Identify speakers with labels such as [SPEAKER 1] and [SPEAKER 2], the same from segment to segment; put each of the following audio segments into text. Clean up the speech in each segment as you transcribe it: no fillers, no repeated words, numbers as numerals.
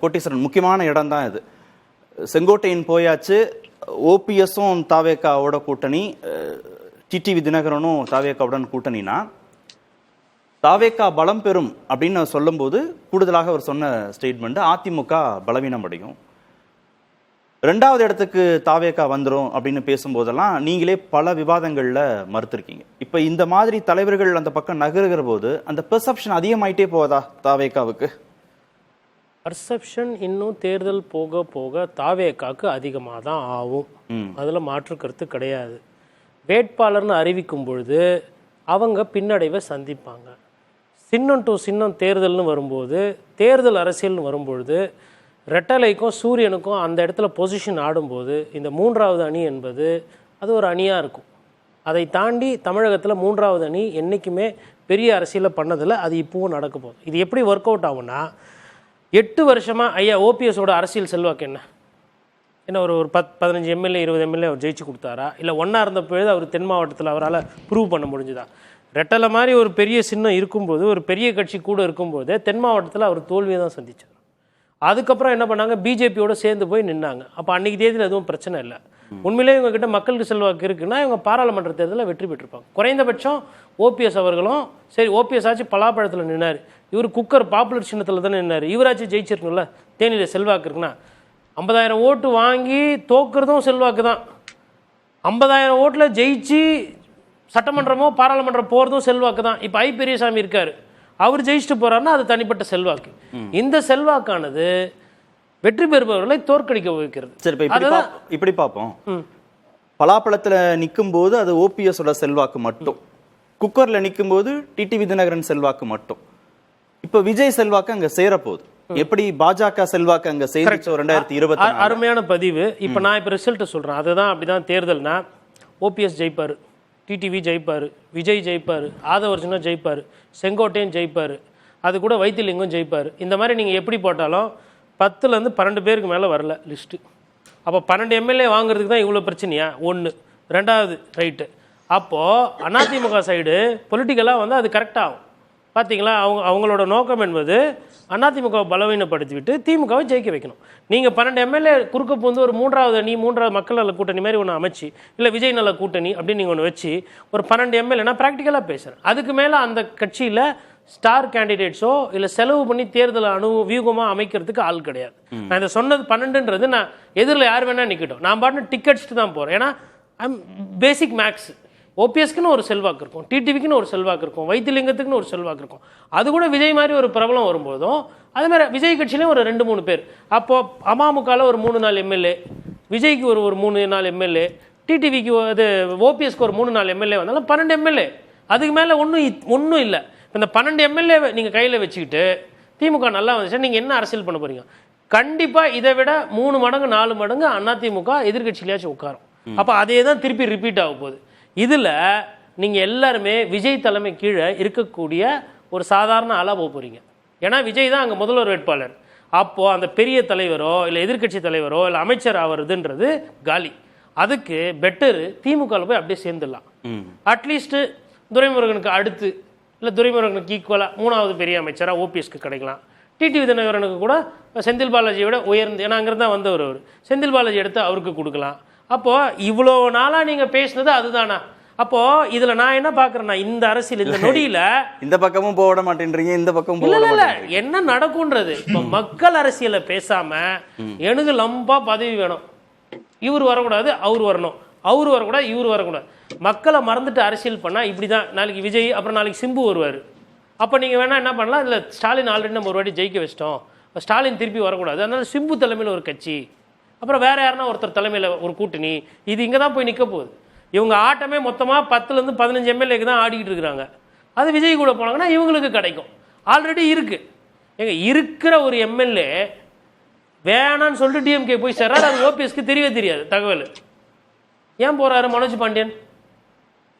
[SPEAKER 1] கோட்டீஸ்வரன் முக்கியமான இடம் தான் இது. செங்கோட்டையின் போயாச்சு, ஓபிஎஸும் தாவேக்காவோட கூட்டணி, டிடிவி தினகரனும் தாவேக்காவுடன் கூட்டணினா தாவேக்கா பலம் பெறும் அப்படின்னு சொல்லும்போது கூடுதலாக அவர் சொன்ன ஸ்டேட்மெண்ட் அதிமுக பலவீனம் அடையும், 2வது இடத்துக்கு தாவேக்கா வந்துடும் அப்படின்னு பேசும்போதெல்லாம் நீங்களே பல விவாதங்களில் மறுத்திருக்கீங்க. இப்போ இந்த மாதிரி தலைவர்கள் அந்த பக்கம் நகருகிற போது அந்த பெர்செப்ஷன் அதிகமாயிட்டே போதா தாவேக்காவுக்கு?
[SPEAKER 2] பர்செப்ஷன் இன்னும் தேர்தல் போக போக தாவேக்காக்கு அதிகமாக தான் ஆகும், அதில் மாற்று கருத்து கிடையாது. வேட்பாளர்னு அறிவிக்கும் பொழுது அவங்க பின்னடைவை சந்திப்பாங்க. சின்னம் டு சின்னம் தேர்தல்னு வரும்போது, தேர்தல் அரசியல்னு வரும்பொழுது ரெட்டலைக்கும் சூரியனுக்கும் அந்த இடத்துல பொசிஷன் ஆடும்போது இந்த 3வது அணி என்பது அது ஒரு அணியாக இருக்கும். அதை தாண்டி தமிழகத்தில் 3வது அணி என்றைக்குமே பெரிய அரசியலை பண்ணதில்லை, அது இப்போவும் நடக்க போகுது. இது எப்படி ஒர்க் அவுட் ஆகும்னா, 8 வருஷமாக ஐயா ஓபிஎஸோட அரசியல் செல்வாக்கு என்ன ஒரு 15 எம்எல்ஏ 20 எம்எல்ஏ அவர் ஜெயிச்சு கொடுத்தாரா, இல்லை ஒன்றா இருந்த பொழுது அவர் தென் மாவட்டத்தில் அவரால் ப்ரூவ் பண்ண முடிஞ்சுதா? ரெட்டலை மாதிரி ஒரு பெரிய சின்னம் இருக்கும்போது, ஒரு பெரிய கட்சி கூட இருக்கும்போது தென் மாவட்டத்தில் அவர் தோல்வியை தான் சந்தித்தார். அதுக்கப்புறம் என்ன பண்ணாங்க, பிஜேபியோட சேர்ந்து போய் நின்னாங்க. அப்போ அன்றைக்கி தேதியில் எதுவும் பிரச்சனை இல்லை. உண்மையிலே இவங்ககிட்ட மக்களுக்கு செல்வாக்கு இருக்குன்னா இவங்க பாராளுமன்ற தேர்தலில் வெற்றி பெற்றிருப்பாங்க. குறைந்தபட்சம் ஓபிஎஸ் அவர்களும் சரி, ஓபிஎஸ் ஆச்சு பலாப்பழத்தில் நின்னார், இவர் குக்கர் பாப்புலர் சின்னத்தில் தானே நின்னார், இவராச்சு ஜெயிச்சிருக்கணும்ல, தேனியில் செல்வாக்கு இருக்குன்னா. 50,000 ஓட்டு வாங்கி தோக்குறதும் செல்வாக்கு தான், 50,000 ஓட்டில் ஜெயிச்சு சட்டமன்றமோ பாராளுமன்றம் போகிறதும் செல்வாக்கு தான். இப்போ பெரியசாமி இருக்கார், அவர் ஜெயிச்சுட்டு போகிறாருன்னா அது தனிப்பட்ட செல்வாக்கு. இந்த செல்வாக்கானது வெற்றி பெறுபவர்களை தோற்கடிக்க வைக்கிறது.
[SPEAKER 1] சரி, இப்படி பார்ப்போம். பலாப்பழத்தில் நிற்கும் போது அது ஓபிஎஸோட செல்வாக்கு மட்டும், குக்கரில் நிற்கும் போது டிடிவி தினகரன் செல்வாக்கு மட்டும். இப்போ விஜய் செல்வாக்கு அங்கே சேரப்போகுது. எப்படி பாஜக செல்வாக்கு அங்கே சேர்ந்துச்சோ 2020?
[SPEAKER 2] அருமையான பதிவு. இப்போ நான் இப்போ ரிசல்ட்டை சொல்கிறேன். அதுதான் அப்படிதான் தேர்தல்னா ஓபிஎஸ் ஜெயிப்பார், டிடிவி ஜெயிப்பார், விஜய் ஜெயிப்பார், ஆதவர்ஜுனா ஜெயிப்பார், செங்கோட்டையன் ஜெயிப்பார், அது கூட வைத்திலிங்கம் ஜெயிப்பார். இந்த மாதிரி நீங்கள் எப்படி போட்டாலும் 10லேருந்து 12 பேருக்கு மேலே வரல லிஸ்ட்டு. அப்போ 12 எம்எல்ஏ வாங்குறதுக்கு தான் இவ்வளோ பிரச்சனையா? 1. 2வது ரைட்டு. அப்போது அதிமுக சைடு பொலிட்டிக்கலாக வந்து அது கரெக்டாகும். பார்த்தீங்களா, அவங்களோட நோக்கம் என்பது அதிமுகவை பலவீனப்படுத்திவிட்டு திமுகவை ஜெயிக்க வைக்கணும். நீங்கள் 12 எம்எல்ஏ குறுக்க போந்து ஒரு 3வது அணி, 3வது மக்கள் நல கூட்டணி மாதிரி ஒன்று அமைச்சு, இல்லை விஜய் நல கூட்டணி அப்படின்னு நீங்கள் ஒன்று வச்சு ஒரு 12 எம்எல்ஏ, நான் ப்ராக்டிக்கலாக பேசுகிறேன், அதுக்கு மேலே அந்த கட்சியில் ஸ்டார் கேண்டிடேட்ஸோ இல்லை செலவு பண்ணி தேர்தல் வியூகமாக அமைக்கிறதுக்கு ஆள் கிடையாது. நான் இதை சொன்னது 12ன்றது நான் எதிரில் யார் வேணால் நிற்கட்டும், நான் பாட்டு டிக்கெட்ஸ்ட்டு தான் போகிறேன். ஏன்னா பேசிக் மேக்ஸ். ஓபிஎஸ்க்குன்னு ஒரு செல்வாக்கு இருக்கும், டிடிவிக்குன்னு ஒரு செல்வாக்கு இருக்கும், வைத்திலிங்கத்துக்குன்னு ஒரு செல்வாக்கு இருக்கும். அது கூட விஜய் மாதிரி ஒரு பிரபலம் வரும்போதும் அது மாதிரி விஜய் கட்சியிலேயும் ஒரு 2-3 பேர். அப்போது அமமுகவில் ஒரு 3-4 எம்எல்ஏ, விஜய்க்கு ஒரு 3-4 எம்எல்ஏ, டிடிவிக்கு அது ஓபிஎஸ்க்கு ஒரு 3-4 எம்எல்ஏ வந்தாலும் 12 எம்எல்ஏ. அதுக்கு மேலே ஒன்றும் இல்லை. இந்த 12 எம்எல்ஏ நீங்கள் கையில் வச்சுக்கிட்டு திமுக நல்லா வந்துச்சுன்னா நீங்கள் என்ன அரசியல் பண்ண போகிறீங்க? கண்டிப்பாக இதை விட 3 மடங்கு 4 மடங்கு அதிமுக எதிர்கட்சியிலேயாச்சும் உட்காரும். அப்போ அதே தான் திருப்பி ரிப்பீட் ஆக போகுது. இதில் நீங்கள் எல்லாருமே விஜய் தலைமை கீழே இருக்கக்கூடிய ஒரு சாதாரண ஆளாக போக போகிறீங்க. ஏன்னா விஜய் தான் அங்கே முதல்வர் வேட்பாளர். அப்போது அந்த பெரிய தலைவரோ இல்லை எதிர்கட்சி தலைவரோ இல்லை அமைச்சர் ஆகிறதுன்றது காலி. அதுக்கு பெட்டரு திமுகவில் போய் அப்படியே சேர்ந்துடலாம். அட்லீஸ்ட்டு துரைமுருகனுக்கு அடுத்து இல்லை துரைமுருகனுக்கு ஈக்குவலாக 3வது பெரிய அமைச்சராக ஓபிஎஸ்க்கு கிடைக்கலாம். டிடிவி தினகரனுக்கு கூட செந்தில் பாலாஜியை விட உயர்ந்து, ஏன்னா அங்கிருந்து தான் வந்தவர் அவர், செந்தில் பாலாஜி எடுத்து அவருக்கு கொடுக்கலாம். அப்போது இவ்வளோ நாளாக நீங்கள் பேசினது அதுதானா? அப்போது இதில் நான் என்ன பார்க்குறேன்னா, இந்த அரசியல் இந்த நொடியில்
[SPEAKER 1] இந்த பக்கமும் போட மாட்டேன்றீங்க, இந்த பக்கம்
[SPEAKER 2] இல்லை என்ன நடக்கும்ன்றது. இப்போ மக்கள் அரசியலை பேசாமல் எனக்கு லம்பா பதவி வேணும், இவர் வரக்கூடாது அவர் வரணும், அவர் வரக்கூடாது இவர் வரக்கூடாது, மக்களை மறந்துட்டு அரசியல் பண்ணால் இப்படி தான். நாளைக்கு விஜய், அப்புறம் நாளைக்கு சிம்பு வருவார். அப்போ நீங்கள் வேணால் என்ன பண்ணலாம், இதில் ஸ்டாலின் ஆல்ரெடி நம்ம ஒரு வாட்டி ஜெயிக்க வச்சிட்டோம், ஸ்டாலின் திருப்பி வரக்கூடாது, அதனால் சிம்பு தலைமையில் ஒரு கட்சி, அப்புறம் வேறு யாருன்னா ஒருத்தர் தலைமையில் ஒரு கூட்டணி, இது இங்கே தான் போய் நிற்க போகுது. இவங்க ஆட்டமே மொத்தமாக 10லேருந்து 15 எம்எல்ஏக்கு தான் ஆடிக்கிட்டு இருக்கிறாங்க. அது விஜய் கூட போனாங்கன்னா இவங்களுக்கு கிடைக்கும். ஆல்ரெடி இருக்குது. எங்க இருக்கிற ஒரு எம்எல்ஏ வேணான்னு சொல்லிட்டு டிஎம்கே போய் சேர்றாரு, அது ஓபிஎஸ்க்கு தெரியவே தெரியாது தகவல். ஏன் போகிறாரு மனோஜ் பாண்டியன்?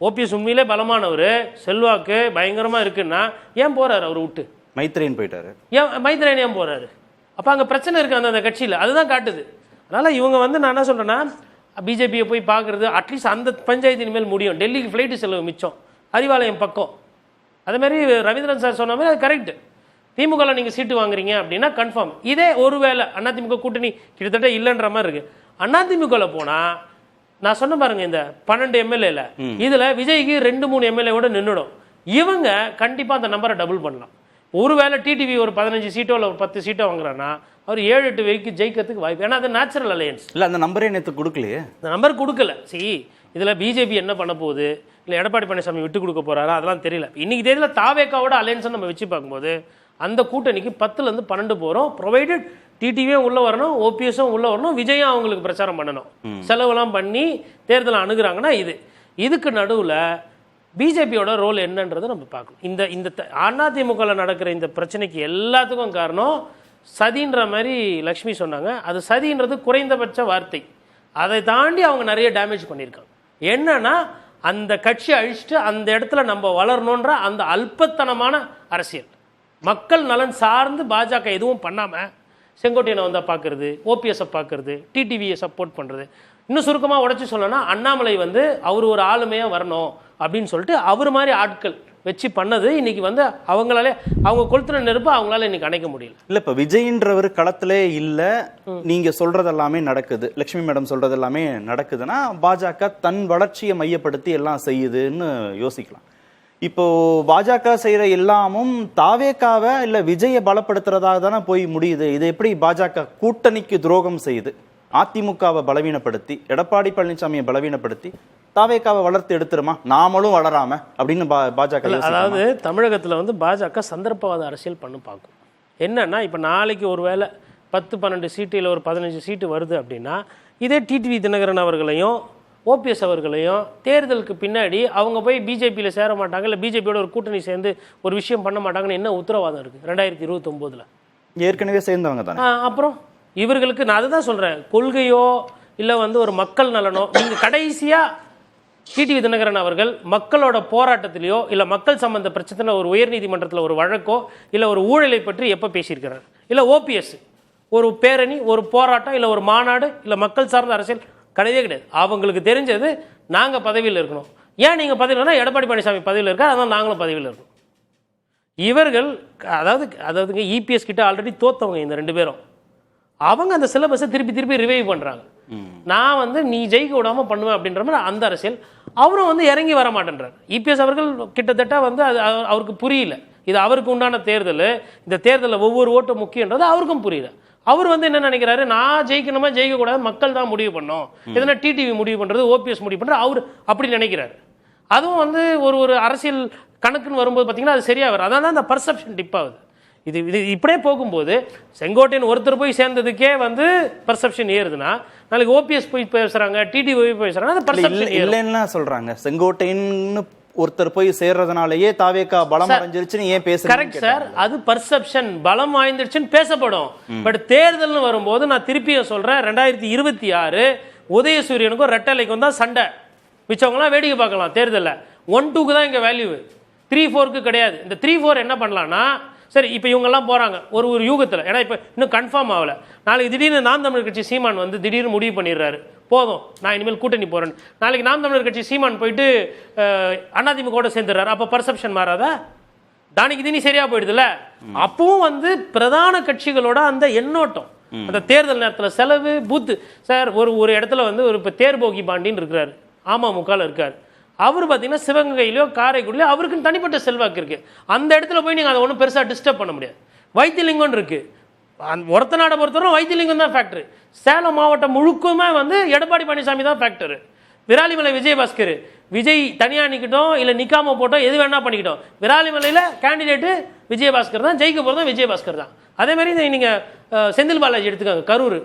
[SPEAKER 2] ஓபிஎஸ் உண்மையிலே பலமானவர், செல்வாக்கு பயங்கரமாக இருக்குன்னா ஏன் போகிறாரு அவர் விட்டு?
[SPEAKER 1] மைத்ரேயன் போயிட்டாரு.
[SPEAKER 2] மைத்ரேயன் ஏன் போகிறாரு? அப்போ அங்கே பிரச்சனை இருக்குது அந்த கட்சியில், அதுதான் காட்டுது. அதனால் இவங்க நான் என்ன சொல்கிறேன்னா, பிஜேபியை போய் பார்க்குறது அட்லீஸ்ட் அந்த பஞ்சாயத்து இனிமேல் முடியும். டெல்லிக்கு ஃப்ளைட்டு செலவு மிச்சம், அறிவாலயம் பக்கம். அதேமாதிரி ரவீந்திரன் சார் சொன்ன மாதிரி அது கரெக்டு. திமுகவில் நீங்கள் சீட்டு வாங்குறீங்க அப்படின்னா கன்ஃபார்ம். இதே ஒருவேளை அதிமுக கூட்டணி கிட்டத்தட்ட இல்லைன்ற மாதிரி இருக்கு. அதிமுகவில் போனால் நான் சொன்ன பாருங்க, இந்த 12 எம்எல்ஏல இதில் விஜய்க்கு 2-3 எம்எல்ஏவோட நின்றுடும். இவங்க கண்டிப்பாக அந்த நம்பரை டபுள் பண்ணலாம். ஒருவேளை டிடிவி ஒரு 15 சீட்டோ இல்லை ஒரு 10 சீட்டோ வாங்குறான்னா அவர் 7-8 வரைக்கும் ஜெயிக்கிறதுக்கு வாய்ப்பு. ஏன்னா அது நேச்சுரல் அலையன்ஸ்.
[SPEAKER 1] இல்லை, அந்த நம்பரே நேற்று கொடுக்கலையே.
[SPEAKER 2] இந்த நம்பர் கொடுக்கல. இதில் பிஜேபி என்ன பண்ண போகுது, இல்லை எடப்பாடி பழனிசாமி விட்டு கொடுக்க போறாரா, அதெல்லாம் தெரியல. இன்னைக்கு தேதியில் தாவேக்காவோட அலையன்ஸை நம்ம வச்சு பார்க்கும்போது அந்த கூட்டணிக்கு 10லேருந்து 12 போகிறோம். ப்ரொவைடட் டிடிவியும் உள்ளே வரணும், ஓபிஎஸும் உள்ளே வரணும், விஜயும் அவங்களுக்கு பிரச்சாரம் பண்ணணும், செலவுலாம் பண்ணி தேர்தலை அணுகுறாங்கன்னா இதுக்கு நடுவில் பிஜேபியோட ரோல் என்னன்றதை நம்ம பார்க்கணும். இந்த அதிமுகவில் நடக்கிற இந்த பிரச்சனைக்கு எல்லாத்துக்கும் காரணம் சதின்ற மாதிரி லக்ஷ்மி சொன்னாங்க. அது சதின்றது குறைந்தபட்ச வார்த்தை. அதை தாண்டி அவங்க நிறைய டேமேஜ் பண்ணியிருக்காங்க. என்னன்னா அந்த கட்சி அழிச்சிட்டு அந்த இடத்துல நம்ம வளரணுன்ற அந்த அல்பத்தனமான அரசியல், மக்கள் நலன் சார்ந்து பாஜக எதுவும் பண்ணாமல் செங்கோட்டையனை வந்தால் பார்க்கறது, ஓபிஎஸ்ஸை பார்க்கறது, டிடிவியை சப்போர்ட் பண்ணுறது. இன்னும் சுருக்கமாக உடச்சி சொல்லணும்னா அண்ணாமலை அவர் ஒரு ஆளுமையாக வரணும் அப்படின்னு சொல்லிட்டு அவர் மாதிரி ஆட்கள் வச்சு பண்ணது இன்னைக்கு அவங்களாலே அவங்க கொளுத்துன நெருப்பு அவங்களால இன்னைக்கு அணைக்க முடியல.
[SPEAKER 1] இல்ல, இப்ப விஜய்ன்றவர் களத்திலே இல்ல, நீங்க சொல்றது எல்லாமே நடக்குது, லட்சுமி மேடம் சொல்றது எல்லாமே நடக்குதுன்னா பாஜக தன் வளர்ச்சியை மையப்படுத்தி எல்லாம் செய்யுதுன்னு யோசிக்கலாம். இப்போ பாஜக செய்யற எல்லாமும் தாவேக்காவை இல்ல விஜயை பலப்படுத்துறதாக தானே போய் முடியுது. இது எப்படி பாஜக கூட்டணிக்கு துரோகம் செய்யுது? அதிமுகவை பலவீனப்படுத்தி, எடப்பாடி பழனிசாமியை பலவீனப்படுத்தி தாவேக்காவை வளர்த்து எடுத்துருமா, நாமளும் வளராம அப்படின்னு பாஜக.
[SPEAKER 2] அதாவது தமிழகத்தில் பாஜக சந்தர்ப்பவாத அரசியல் பண்ணு பார்க்கும். என்னன்னா இப்போ நாளைக்கு ஒரு வேளை 10-12 சீட்டு இல்லை ஒரு 15 சீட்டு வருது அப்படின்னா இதே டிடிவி தினகரன் அவர்களையும் ஓபிஎஸ் அவர்களையும் தேர்தலுக்கு பின்னாடி அவங்க போய் பிஜேபியில் சேர மாட்டாங்க, இல்லை பிஜேபியோட ஒரு கூட்டணி சேர்ந்து ஒரு விஷயம் பண்ண மாட்டாங்கன்னு என்ன உத்தரவாதம் இருக்குது? 2029
[SPEAKER 1] ஏற்கனவே சேர்ந்தவங்க தானே.
[SPEAKER 2] அப்புறம் இவர்களுக்கு நான் அதுதான் சொல்கிறேன், கொள்கையோ இல்லை ஒரு மக்கள் நலனோ. நீங்கள் கடைசியாக டிடிவி தினகரன் அவர்கள் மக்களோட போராட்டத்திலேயோ இல்லை மக்கள் சம்பந்த பிரச்சனை ஒரு உயர்நீதிமன்றத்தில் ஒரு வழக்கோ இல்லை ஒரு ஊழலை பற்றி எப்போ பேசியிருக்கிறார்? இல்லை ஓபிஎஸ் ஒரு பேரணி, ஒரு போராட்டம், இல்லை ஒரு மாநாடு, இல்லை மக்கள் சார்ந்த அரசியல் கிடையவே கிடையாது. அவங்களுக்கு தெரிஞ்சது நாங்கள் பதவியில் இருக்கணும். ஏன் நீங்கள் பதவியில்னா எடப்பாடி பழனிசாமி பதவியில் இருக்கார், அதனால் நாங்களும் பதவியில் இருக்கணும். இவர்கள் அதாவதுங்க இபிஎஸ் கிட்ட ஆல்ரெடி தோத்தவங்க இந்த 2 பேரும். அவங்க அந்த சிலபஸை திருப்பி ரிவைவ் பண்ணுறாங்க. நான் நீ ஜெயிக்க விடாமல் பண்ணுவேன் அப்படின்ற மாதிரி அந்த அரசியல். அவரும் இறங்கி வர மாட்டேன்றார். இபிஎஸ் அவர்கள் கிட்டத்தட்ட அது அவருக்கு புரியல. இது அவருக்கு உண்டான தேர்தல், இந்த தேர்தலில் ஒவ்வொரு ஓட்டும் முக்கியன்றது அவருக்கும் புரியல. அவர் என்ன நினைக்கிறாரு, நான் ஜெயிக்கணுமா ஜெயிக்கக்கூடாது மக்கள் தான் முடிவு பண்ணோம், எதனா டிடிவி முடிவு பண்ணுறது, ஓபிஎஸ் முடிவு பண்ணுறது, அவர் அப்படி நினைக்கிறாரு. அதுவும் ஒரு அரசியல் கணக்குன்னு வரும்போது பார்த்தீங்கன்னா அது சரியாக வரும். அதான் அந்த பர்செப்ஷன் டிப் ஆகுது. இது இப்படியே போகும்போது செங்கோட்டையன் ஒருத்தர் போய் சேர்ந்ததுக்கே பர்செப்ஷன் ஏறுதுன்னா நாளைக்கு ஓபிஎஸ் போய் பேசுறாங்க, டிடிவி போய் பேசுறாங்க, அந்த பர்செப்ஷன் இல்லைன்னா
[SPEAKER 1] சொல்றாங்க. செங்கோட்டையன் ஒருத்தர் போய் சேர்றதுனாலயே தாவேக்கா பலம் அடைஞ்சிருச்சுன்னு ஏன் பேசுறீங்க?
[SPEAKER 2] கரெக்ட் சார், அது பர்செப்ஷன் பலம் வாய்ந்துருச்சுன்னு பேசப்படும். பட் தேர்தல்னு வரும்போது நான் திருப்பியும் சொல்றேன், 2026 உதயசூரியனுக்கும் ரெட்டலைக்கும் தான் சண்டை. மிச்சவங்களாம் வேடிக்கை பார்க்கலாம். தேர்தலில் 1-2க்கு தான் இங்கே வேல்யூ, 3-4க்கு கிடையாது. இந்த 3-4 என்ன பண்ணலாம்னா, சரி இப்போ இவங்கெல்லாம் போகிறாங்க ஒரு யூகத்தில், ஏன்னா இப்போ இன்னும் கன்ஃபார்ம் ஆகலை. நாளைக்கு திடீர்னு நாம் தமிழர் கட்சி சீமான் திடீர்னு முடிவு பண்ணிடுறாரு, போதும் நான் இனிமேல் கூட்டணி போகிறேன்னு. நாளைக்கு நாம் தமிழர் கட்சி சீமான் போயிட்டு அதிமுக சேர்ந்துடுறாரு. அப்போ பர்செப்ஷன் மாறாதா? தானிக்கு தினி சரியாக போயிடுதுல்ல. அப்பவும் பிரதான கட்சிகளோட அந்த எண்ணோட்டம், அந்த தேர்தல் நேரத்தில் செலவு பூத்து. சார் ஒரு இடத்துல ஒரு இப்போ தேர்போகி பாண்டின்னு இருக்கிறாரு, அமமுகவில் இருக்கார். அவர் பார்த்தீங்கன்னா சிவகங்கையிலோ காரைக்குடியிலோ அவருக்குன்னு தனிப்பட்ட செல்வாக்கு இருக்கு. அந்த இடத்துல போய் நீங்கள் அதை ஒன்றும் பெருசாக டிஸ்டர்ப் பண்ண முடியாது. வைத்திலிங்கம் இருக்கு, ஒருத்த நாடை பொறுத்தவரை வைத்திலிங்கம் தான் ஃபேக்டர். சேலம் மாவட்டம் முழுக்குமே எடப்பாடி பழனிசாமி தான் ஃபேக்டர். விராலிமலை விஜயபாஸ்கர், விஜய் தனியாக நிற்கட்டும் இல்லை நிற்காம போட்டோம், எது வேணா பண்ணிக்கிட்டோம், விராலிமலையில் கேண்டிடேட்டு விஜயபாஸ்கர் தான், ஜெயிக்க போகிறதும் விஜயபாஸ்கர் தான். அதே மாதிரி நீங்கள் செந்தில் பாலாஜி எடுத்துக்காங்க, கரூர்.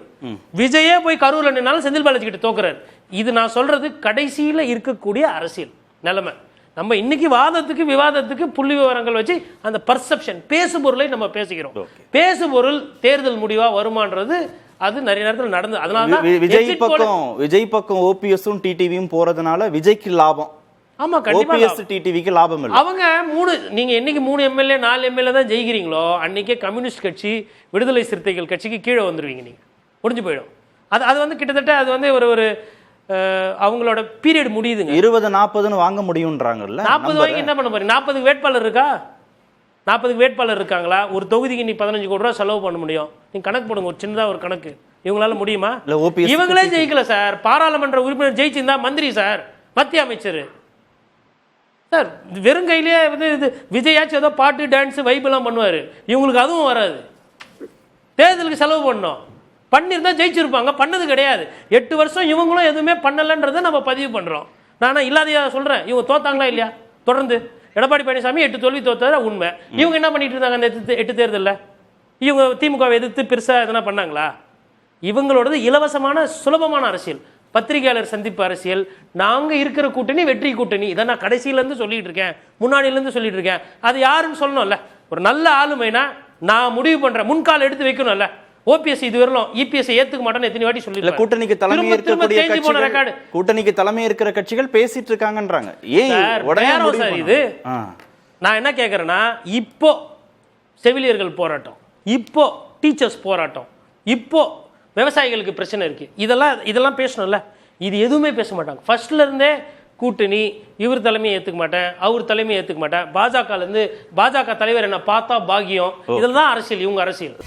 [SPEAKER 2] விஜயே போய் கரூரில் நின்னாலும் செந்தில் பாலாஜி கிட்ட தோக்குறாரு. இது நான் சொல்றது கடைசியில் இருக்கக்கூடிய அரசியல் நிலைமை. நம்ம இன்னைக்கு வாதத்துக்கு விவாதத்துக்கு புள்ளி விவரங்கள் வச்சு அந்த பர்செப்ஷன் பேசு பொருளை நம்ம பேசுகிறோம். பேசு பொருள் தேர்தல் முடிவா வருமானது அது நிறைய நேரத்தில் நடந்தது. அதனால
[SPEAKER 1] விஜய் பக்கம் ஓபிஎஸும் டிடிவியும் போறதுனால விஜய்க்கு லாபம்.
[SPEAKER 2] ஆமா, கண்டிப்பா
[SPEAKER 1] டிடிவிக்கு லாபம் இல்லை.
[SPEAKER 2] அவங்க நீங்க என்னைக்கு 3 எம்எல்ஏ 4 எம்எல்ஏ தான் ஜெயிக்கிறீங்களோ அன்னைக்கே கம்யூனிஸ்ட் கட்சி விடுதலை சிறுத்தைகள் கட்சிக்கு கீழே வந்துருவீங்க, நீங்க முடிஞ்சு போயிடும். அது கிட்டத்தட்ட அது ஒரு அவங்களோட பீரியட் முடியுதுங்க.
[SPEAKER 1] 20-40 வாங்க முடியும்ன்றாங்கல்ல.
[SPEAKER 2] 40 வாங்கி என்ன பண்ண போறீங்க? 40க்கு வேட்பாளர் இருக்கா? 40 வேட்பாளர் இருக்காங்களா, ஒரு தொகுதிக்கு நீ 15 கோடி ரூபா செலவு பண்ண முடியும். நீ கணக்கு போடுங்க, ஒரு சின்னதா ஒரு கணக்கு. இவங்களால முடியுமா? இவங்களே ஜெயிக்கல சார். பாராளுமன்ற உறுப்பினர் ஜெயிச்சிருந்தா மந்திரி சார், மத்திய அமைச்சர் சார். வெறும் கையிலேயே வந்து இது விஜயாச்சும் ஏதோ பாட்டு டான்ஸ் வைப்லாம் பண்ணுவார். இவங்களுக்கு அதுவும் வராது. தேர்தலுக்கு செலவு பண்ணோம், பண்ணியிருந்தா ஜெயிச்சிருப்பாங்க. பண்ணது கிடையாது. 8 வருஷம் இவங்களும் எதுவுமே பண்ணலைன்றதை நம்ம பதிவு பண்ணுறோம். நான் இல்லாதையா சொல்கிறேன். இவங்க தோத்தாங்களா இல்லையா? தொடர்ந்து எடப்பாடி பழனிசாமி 8 தோல்வி தோத்தது உண்மை. இவங்க என்ன பண்ணிட்டு இருந்தாங்க அந்த 8 தேர்தலில்? இவங்க திமுகவை எதிர்த்து பெருசாக எதனா பண்ணாங்களா? இவங்களோடது இலவசமான சுலபமான அரசியல், பத்திரிகையாளர் சந்திப்பு அரசியல். நாங்கள் இருக்கிற கூட்டணி வெற்றி கூட்டணி. இதை நான் கடைசியிலேருந்து சொல்லிட்டு இருக்கேன், முன்னாடியிலேருந்து சொல்லிட்டு இருக்கேன். அது யாருன்னு சொல்லணும்ல. ஒரு நல்ல ஆளுமைனா நான் முடிவு பண்ணுறேன், முன்கால் எடுத்து வைக்கணும்ல. ஓபிஎஸ் இது வரலாம் இபிஎஸ் ஏத்துக்க மாட்டேன்னு எத்தனை வாட்டி சொல்லி.
[SPEAKER 1] கூட்டணிக்கு தலைமை இருக்கக்கூடிய கட்சிகள், கூட்டணிக்கு தலைமை இருக்கிற கட்சிகள் பேசிட்டு இருக்காங்கன்றாங்க. ஏன்
[SPEAKER 2] சார் இது? நான் என்ன கேட்கறேன்னா, இப்போ செவிலியர்கள் போராட்டம், இப்போ டீச்சர்ஸ் போராட்டம், இப்போ விவசாயிகளுக்கு பிரச்சனை இருக்கு. இதெல்லாம் பேசணும்ல. இது எதுவுமே பேச மாட்டாங்க. ஃபர்ஸ்ட்ல இருந்தே கூட்டணி, இவர் தலைமையை ஏத்துக்க மாட்டேன், அவர் தலைமையை ஏத்துக்க மாட்டேன், பாஜக தலைவர் என்ன பார்த்தா பாக்கியம். இதெல்லாம் அரசியல், இவங்க அரசியல்.